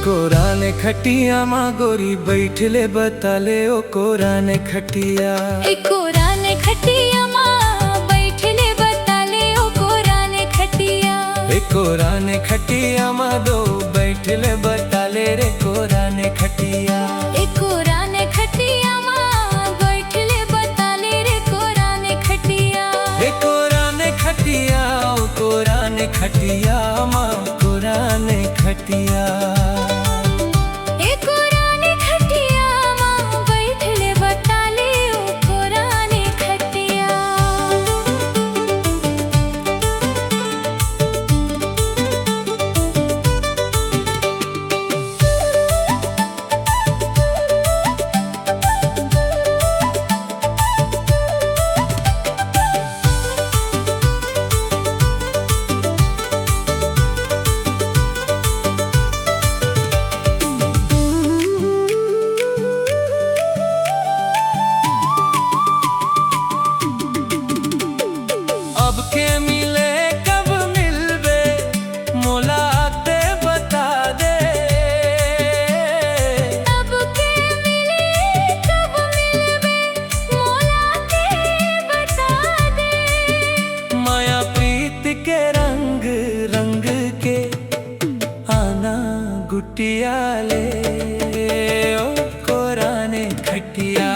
कोराने खटिया माँ गोरी बैठले बताले ओ कोराने खटिया। कोराने खटिया माँ बैठले बताले ओ कोराने खटिया। कोराने खटिया माँ दो बैठले बताले रे कोराने खटिया। कोराने खटिया माँ बैठले बताले रे कोराने खटिया। कोराने खटिया ओ कोराने खटिया माँ कोराने खटिया। अब के मिले कब मिलबे मोला आते बता दे। अब के मिले कब मिलबे मोला आते बता दे। माया प्रीत के रंग रंग के आना गुटिया ले ओ कोराने खटिया।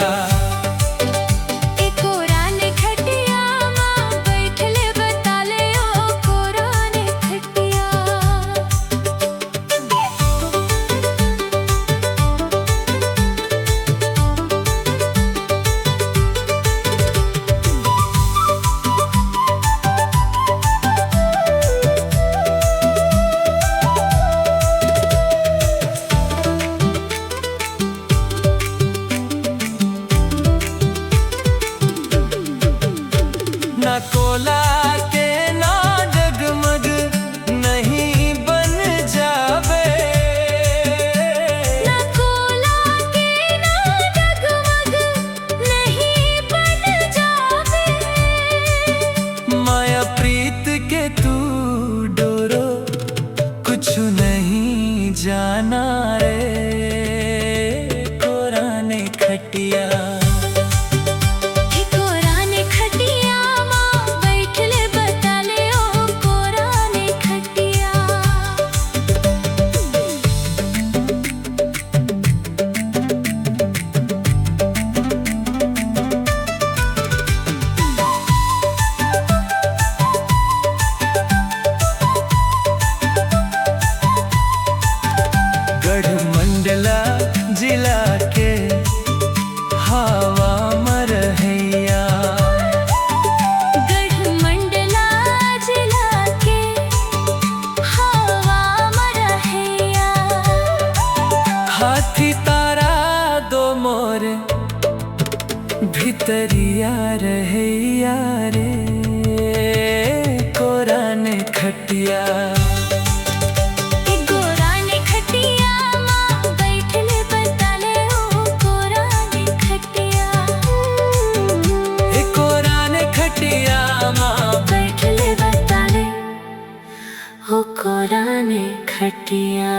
ना कोला के ना डगमग नहीं बन जावे। ना कोला के ना डगमग नहीं बन जावे। माया प्रीत के तू डोरो कुछ नहीं जाना रे कोराने खटिया। गढ़मंडला जिला के हवा मरहैया। गढ़मंडला जिला के हवा मरहैया। हाथी तारा दो मोर भितरिया रहैया रे कोराने खटिया। कोराने खटिया।